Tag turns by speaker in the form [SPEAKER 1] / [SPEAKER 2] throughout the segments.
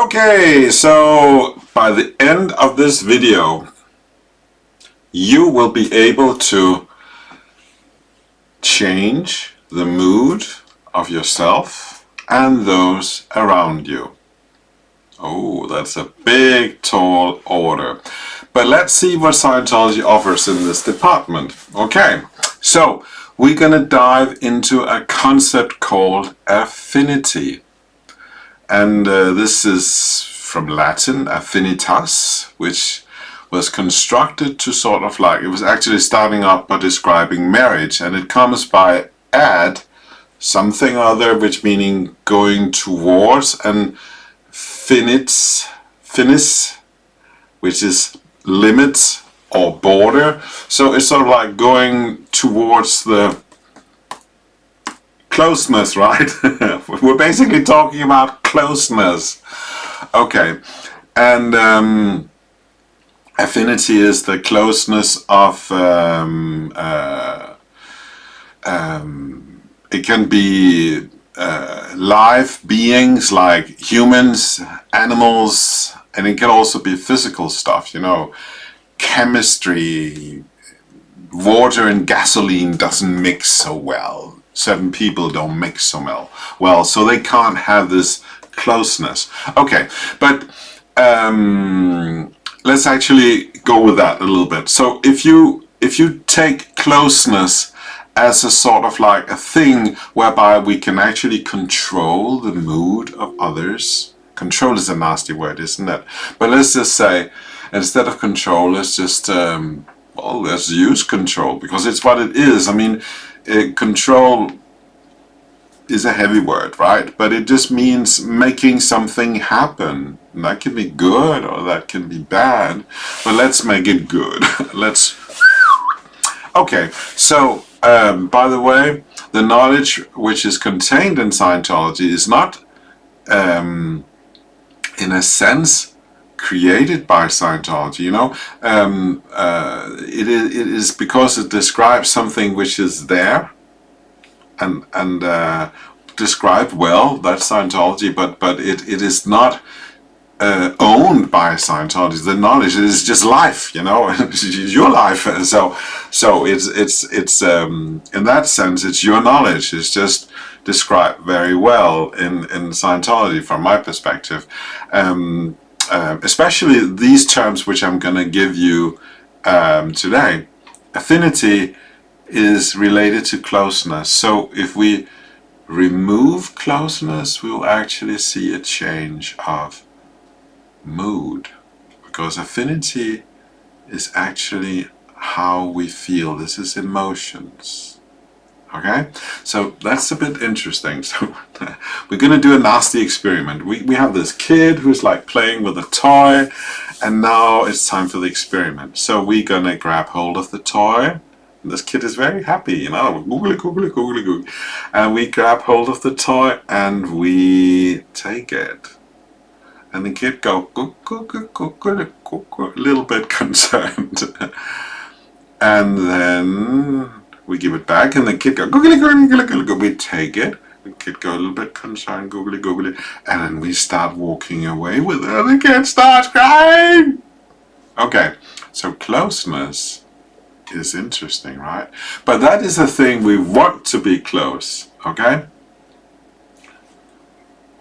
[SPEAKER 1] Okay, so by the end of this video, you will be able to change the mood of yourself and those around you. Oh, that's a big, tall order. But let's see what Scientology offers in this department. Okay, so we're going to dive into a concept called affinity. And this is from Latin, affinitas, which was constructed to sort of like, it was actually starting up by describing marriage, and it comes by ad, something other, which meaning going towards, and finis, which is limits or border. So it's sort of like going towards the closeness, right? We're basically talking about closeness. Okay, and affinity is the closeness of it can be live beings like humans, animals, and it can also be physical stuff, you know, chemistry. Water and gasoline doesn't mix so well. Certain people don't mix so well, so they can't have this closeness. Okay, but let's actually go with that a little bit. So if you take closeness as a sort of like a thing whereby we can actually control the mood of others. Control is a nasty word, isn't it? But let's just say, instead of control, let's just well, let's use control, because it's what it is. I mean, control is a heavy word, right? But it just means making something happen. And that can be good or that can be bad, but let's make it good. Let's. Okay, so by the way, the knowledge which is contained in Scientology is not, in a sense, created by Scientology, you know. It is because it describes something which is there and described well. That's Scientology, but it is not owned by Scientology. The knowledge is just life, you know. It's your life. So it's in that sense, it's your knowledge. It's just described very well in Scientology from my perspective. Especially these terms which I'm going to give you today. Affinity is related to closeness. So if we remove closeness, we will actually see a change of mood. Because affinity is actually how we feel. This is emotions. Okay, so that's a bit interesting. So we're going to do a nasty experiment. We have this kid who's like playing with a toy, and now it's time for the experiment. So we're going to grab hold of the toy. And this kid is very happy, you know, googly, googly, googly, googly. And we grab hold of the toy and we take it. And the kid go, a little bit concerned. And then we give it back, and the kid go, googly, googly, googly, googly. We take it. The kid go a little bit concerned, googly, googly. And then we start walking away with it, and the kid starts crying. Okay, so closeness is interesting, right? But that is a thing we want to be close, okay?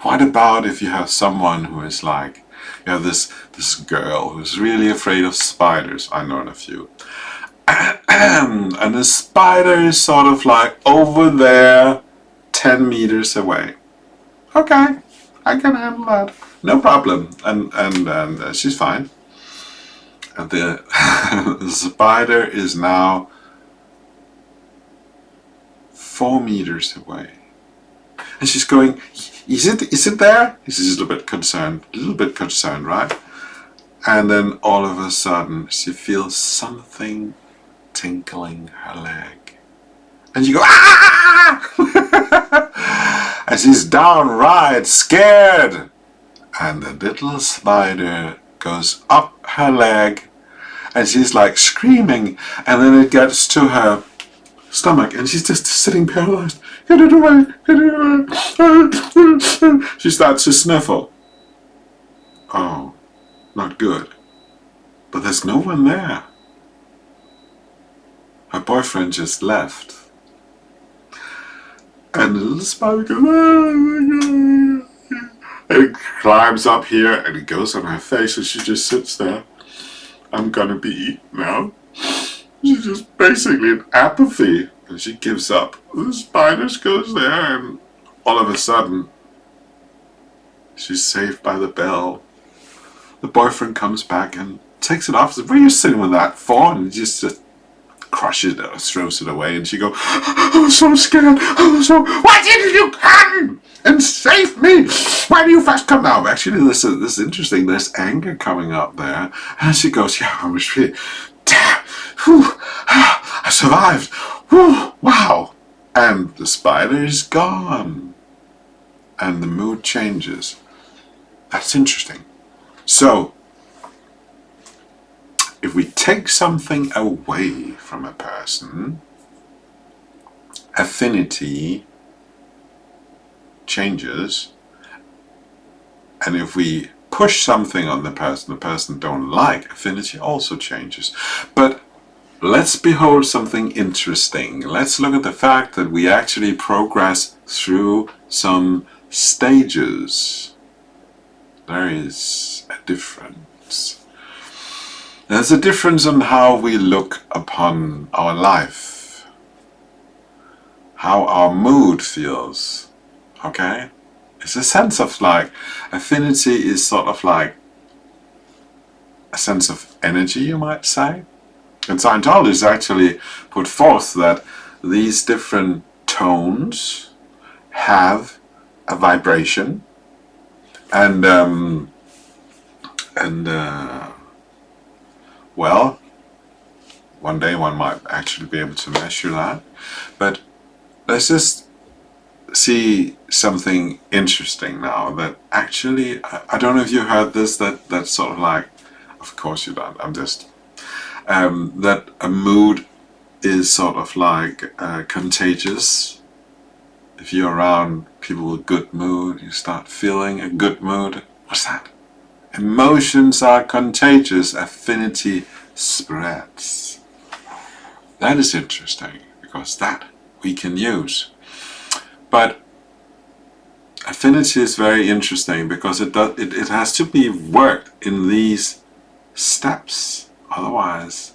[SPEAKER 1] What about if you have someone who is like, you have this girl who's really afraid of spiders? I know a few. And the spider is sort of like over there 10 meters away. Okay, I can handle that, no problem. And she's fine. And the, the spider is now 4 meters away. And she's going, is it there? She's a little bit concerned, right? And then all of a sudden she feels something tinkling her leg, and you go, ah! And she's downright scared, and the little spider goes up her leg, and she's like screaming, and then it gets to her stomach, and she's just sitting paralyzed. Get it away, get it away. She starts to sniffle. oh, not good. But there's no one there. Her boyfriend just left. And the little spider goes, oh my God. And it climbs up here and it goes on her face and she just sits there. I'm gonna be eaten now. She's just basically in apathy. And she gives up. The spider goes there and all of a sudden she's saved by the bell. The boyfriend comes back and takes it off. Says, what are you sitting with that for? And he just crushes it or throws it away. And she goes, I was so scared. Why didn't you come and save me? Why do you first come now? Actually, this is interesting. There's anger coming up there. And she goes, yeah, I was really, damn, whew, I survived. Whew, wow. And the spider is gone. And the mood changes. That's interesting. So, if we take something away from a person, affinity changes. And if we push something on the person don't like, affinity also changes. But let's behold something interesting. Let's look at the fact that we actually progress through some stages. There is a difference. There's a difference on how we look upon our life, how our mood feels, okay? It's a sense of like, affinity is sort of like a sense of energy, you might say. And Scientology actually put forth that these different tones have a vibration, and well, one day one might actually be able to measure that. But let's just see something interesting now that actually, I don't know if you heard this, that's sort of like, of course you don't, I'm just, that a mood is sort of like contagious. If you're around people with good mood, you start feeling a good mood. What's that? Emotions are contagious, affinity spreads. That is interesting, because that we can use. But affinity is very interesting because it has to be worked in these steps. Otherwise,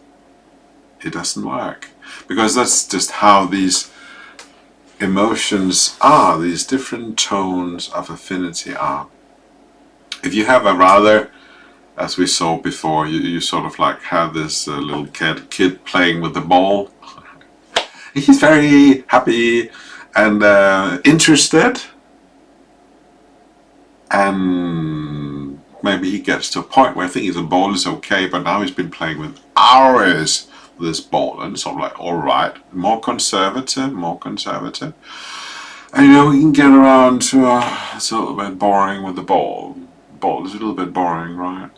[SPEAKER 1] it doesn't work. Because that's just how these emotions are, these different tones of affinity are. If you have a rather, as we saw before, you sort of like have this little kid playing with the ball. He's very happy and interested, and maybe he gets to a point where I think the ball is okay, but now he's been playing with hours with this ball, and it's sort of like, alright, more conservative, and you know, we can get around to it's a little bit boring with the ball. Ball is a little bit boring, right?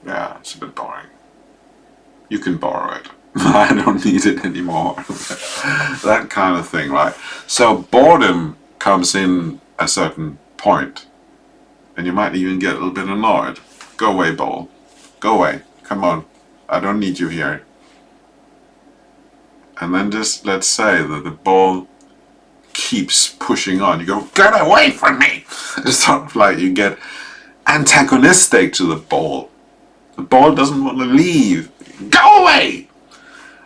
[SPEAKER 1] Yeah, it's a bit boring. You can borrow it. I don't need it anymore. That kind of thing, right? So boredom comes in a certain point, and you might even get a little bit annoyed. Go away, ball. Go away. Come on. I don't need you here. And then just let's say that the ball keeps pushing on. You go, get away from me! It's sort of like you get antagonistic to the ball. The ball doesn't want to leave. Go away!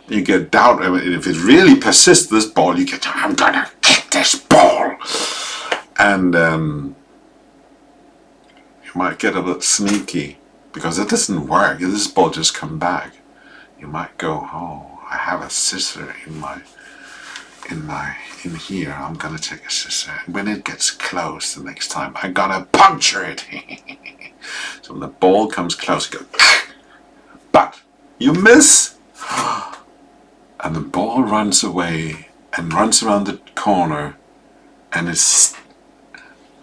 [SPEAKER 1] You get doubt. I mean, if it really persists, this ball, you get, I'm gonna kick this ball. And you might get a bit sneaky because it doesn't work. If this ball just come back, you might go, oh, I have a scissor in here. I'm gonna take a scissor. And when it gets close the next time, I'm gonna puncture it. So when the ball comes close, you go, but you miss. And the ball runs away and runs around the corner, and this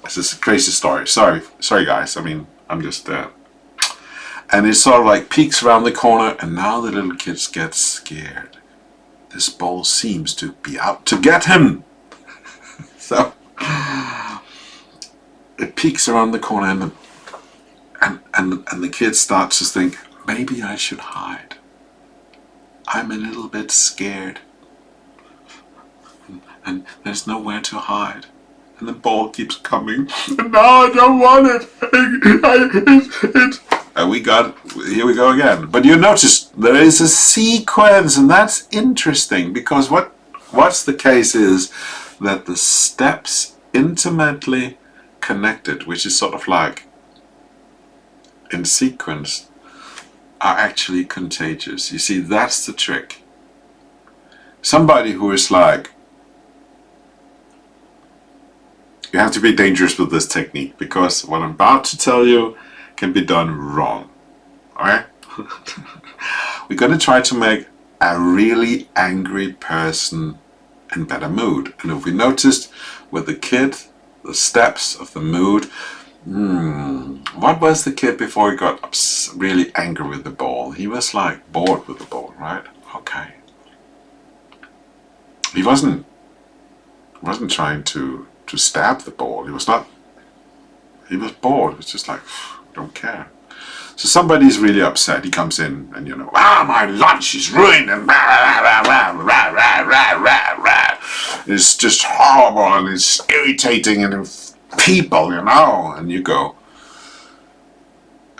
[SPEAKER 1] is a crazy story. Sorry guys. I mean, I'm just and it sort of like peeks around the corner, and now the little kids get scared. This ball seems to be out to get him. So it peeks around the corner, and and the kid starts to think, maybe I should hide. I'm a little bit scared. And there's nowhere to hide. And the ball keeps coming. And now I don't want it. And here we go again. But you notice there is a sequence, and that's interesting, because what's the case is that the steps intimately connected, which is sort of like in sequence, are actually contagious. You see, that's the trick. Somebody who is like, you have to be dangerous with this technique, because what I'm about to tell you can be done wrong. Alright? We're going to try to make a really angry person in better mood. And if we noticed with the kid, the steps of the mood, what was the kid before he got really angry with the ball? He was like bored with the ball, right? Okay. He wasn't trying to stab the ball. He was bored. It was just like, don't care. So somebody's really upset. He comes in and, my lunch is ruined, and it's just horrible, and it's irritating, and people, and you go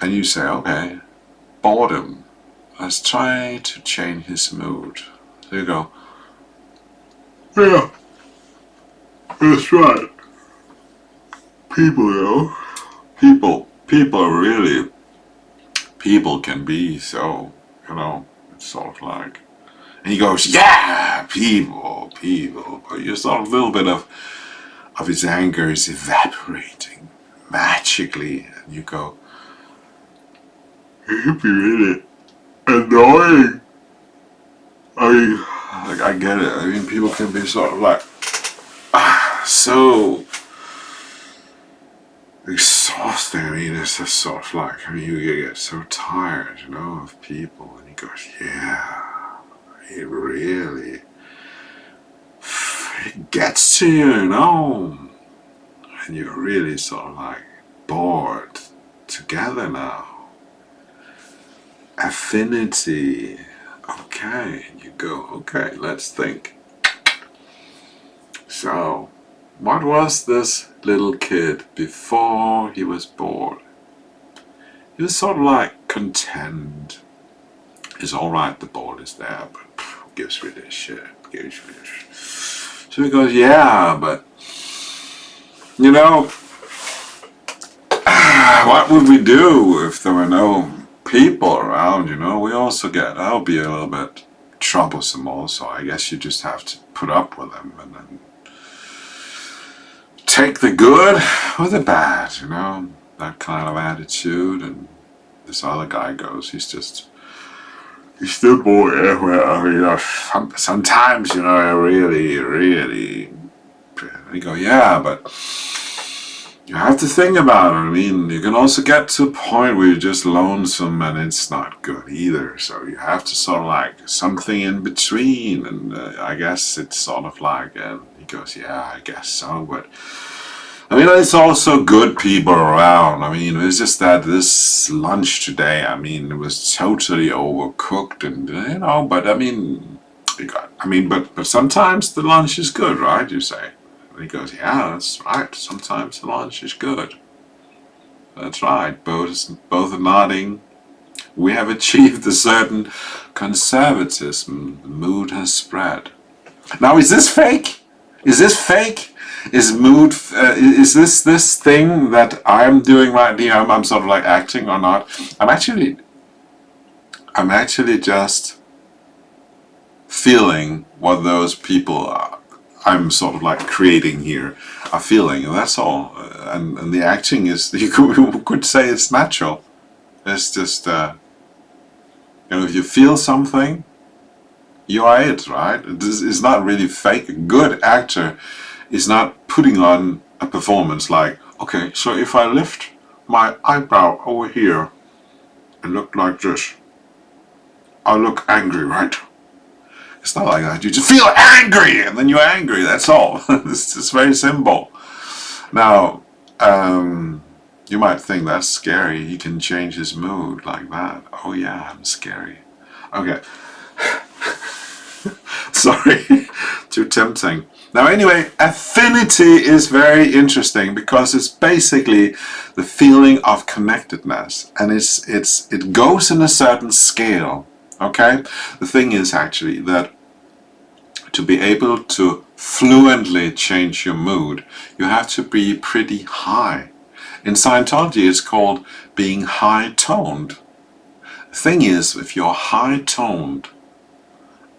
[SPEAKER 1] and you say, okay, boredom, let's try to change his mood. So you go, yeah, that's right. People can be so, it's sort of like, and he goes, yeah, people, but you sort of a little bit of his anger is evaporating magically, and you go, it could be really annoying. I get it. People can be sort of like, so exhausting. It's just sort of like, you get so tired, of people, and he goes, yeah, it gets to you, and you're really sort of like bored together now. Affinity. Okay, and you go, okay, let's think. So, what was this little kid before he was bored? He was sort of like content. It's alright, the ball is there, but who gives really a shit? So he goes, yeah, but what would we do if there were no people around? We also that'll be a little bit troublesome also. I guess you just have to put up with them and then take the good or the bad, that kind of attitude. And this other guy goes, he's still bored. Sometimes, I really, and you go, yeah, but you have to think about it. You can also get to a point where you're just lonesome, and it's not good either. So you have to sort of like something in between. And I guess it's sort of like, and he goes, yeah, I guess so. But it's also good people around. It's just that this lunch today, it was totally overcooked, and but but sometimes the lunch is good, right? You say. And he goes, yeah, that's right. Sometimes the lunch is good. That's right. Both are nodding. We have achieved a certain conservatism. The mood has spread. Now, is this fake? Is this fake? Is mood? Is this thing that I'm doing right here? I'm sort of like acting or not? I'm actually just feeling what those people I'm sort of like creating here are feeling, and that's all. And the acting is, you could say it's natural. It's just, if you feel something, you are it, right? It's not really fake. A good actor is not putting on a performance like, okay, so if I lift my eyebrow over here and look like this, I look angry, right? It's not like that. You just feel angry, and then you're angry. That's all. It's very simple. Now, You might think that's scary. He can change his mood like that. Oh yeah, I'm scary. Okay. Sorry. Too tempting. Now anyway, affinity is very interesting because it's basically the feeling of connectedness, and it goes in a certain scale. Okay? The thing is actually that to be able to fluently change your mood, you have to be pretty high. In Scientology, it's called being high-toned. The thing is, if you're high-toned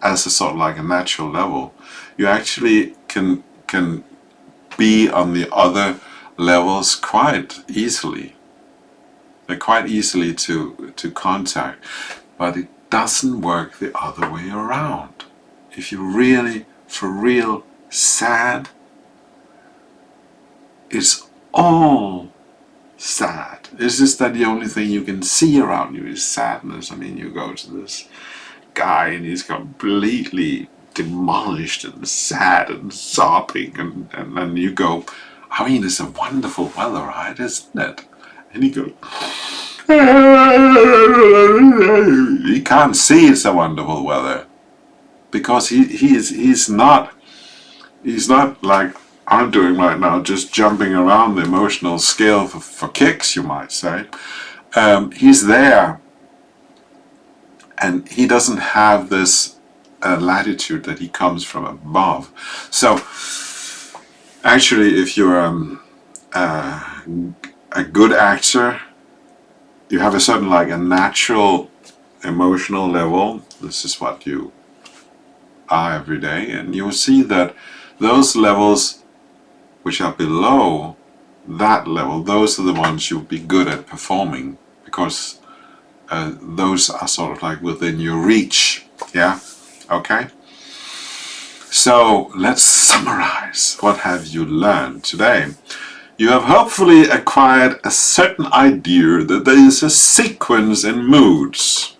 [SPEAKER 1] as a sort of like a natural level, you actually can be on the other levels quite easily. They're quite easily to contact, but it doesn't work the other way around. If you're really, for real, sad, it's all sad. It's just that the only thing you can see around you is sadness. I mean, you go to this guy and he's completely demolished and sad and sobbing, and then you go, I mean, it's a wonderful weather, right, isn't it? And he goes, he can't see it's a wonderful weather because he's not like I'm doing right now, just jumping around the emotional scale for kicks, you might say. He's there, and he doesn't have this latitude that he comes from above. So, actually, if you're a good actor, you have a certain like a natural emotional level. This is what you are every day, and you'll see that those levels which are below that level, those are the ones you'll be good at performing, because those are sort of like within your reach. Yeah? Okay? So let's summarize. What have you learned today? You have hopefully acquired a certain idea that there is a sequence in moods.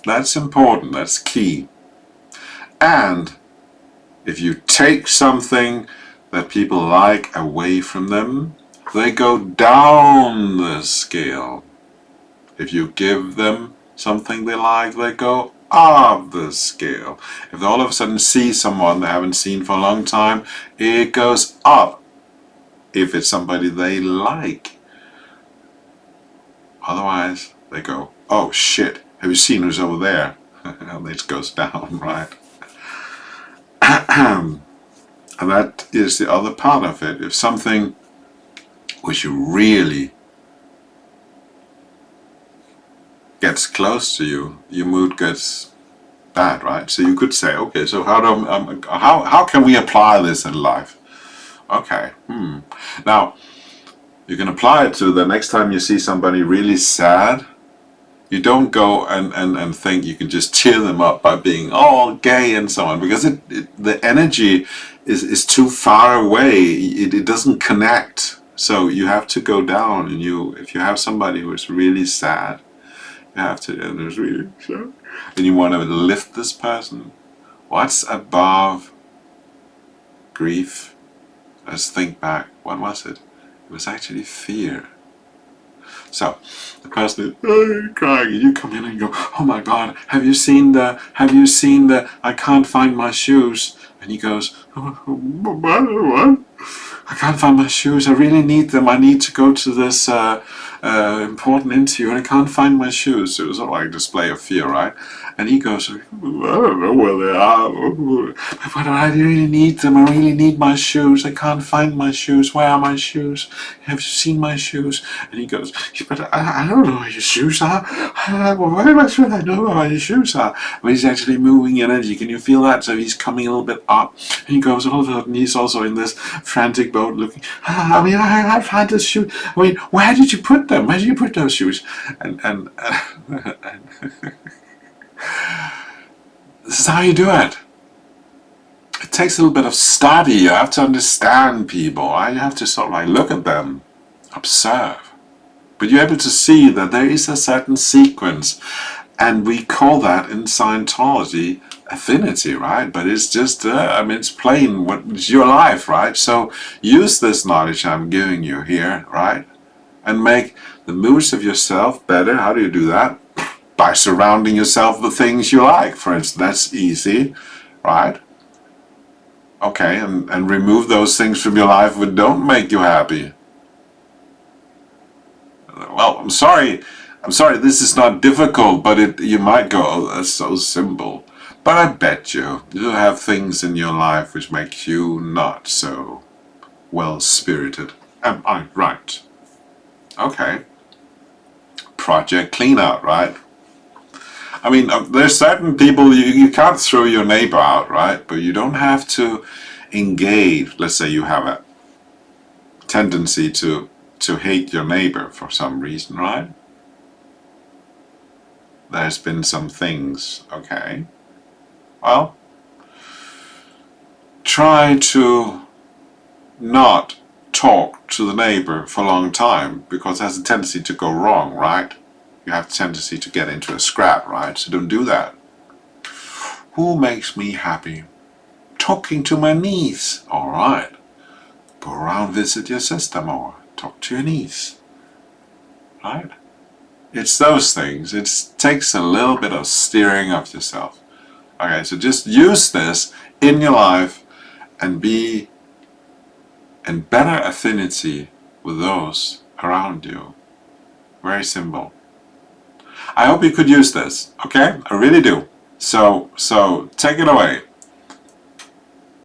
[SPEAKER 1] That's important, that's key. And if you take something that people like away from them, they go down the scale. If you give them something they like, they go up the scale. If they all of a sudden see someone they haven't seen for a long time, it goes up. If it's somebody they like. Otherwise, they go, oh shit, have you seen who's over there? And it goes down, right? And that is the other part of it. If something which really gets close to you, your mood gets bad, right? So you could say, okay, so how can we apply this in life? Okay, Now, you can apply it to the next time you see somebody really sad. You don't go and think you can just cheer them up by being all gay and so on, because the energy is too far away. It doesn't connect. So you have to go down, and if you have somebody who is really sad, you have to, and who's really sad, and you want to lift this person. What's above grief? Let's think back. What was it? It was actually fear. So the person is crying, and you come in and you go, oh my God, have you seen the, I can't find my shoes. And he goes, what? I can't find my shoes, I really need them, I need to go to this important interview and I can't find my shoes. It was sort of like a display of fear, right? And he goes, I don't know where they are, but I really need them, I really need my shoes, I can't find my shoes, where are my shoes? Have you seen my shoes? And he goes, but I don't know where your shoes are, where am I sure I know where your shoes are? But he's actually moving energy, can you feel that? So he's coming a little bit up, and he goes, all of a sudden he's also in this frantic boat looking, I found this shoe, where did you put them? Where did you put those shoes? And this is how you do it. It takes a little bit of study. You have to understand people. You have to sort of like look at them, observe. But you're able to see that there is a certain sequence, and we call that in Scientology affinity, right? But it's just, it's plain, it's your life, right? So use this knowledge I'm giving you here, right? and make the moods of yourself better. How do you do that? By surrounding yourself with things you like, for instance. That's easy, right? Okay, and remove those things from your life that don't make you happy. Well, I'm sorry, this is not difficult, but you might go, oh, that's so simple. But I bet you have things in your life which make you not so well-spirited. Am I right? Okay. Project clean out, right? I mean, there's certain people you can't throw your neighbor out, right? But you don't have to engage. Let's say you have a tendency to hate your neighbor for some reason, right? There's been some things, okay. Well, try to not talk to the neighbor for a long time, because it has a tendency to go wrong, right? You have a tendency to get into a scrap, right? So don't do that. Who makes me happy? Talking to my niece. All right. Go around, visit your sister more. Talk to your niece. Right? It's those things. It takes a little bit of steering of yourself. Okay, so just use this in your life and be in better affinity with those around you. Very simple. I hope you could use this, okay? I really do. So take it away.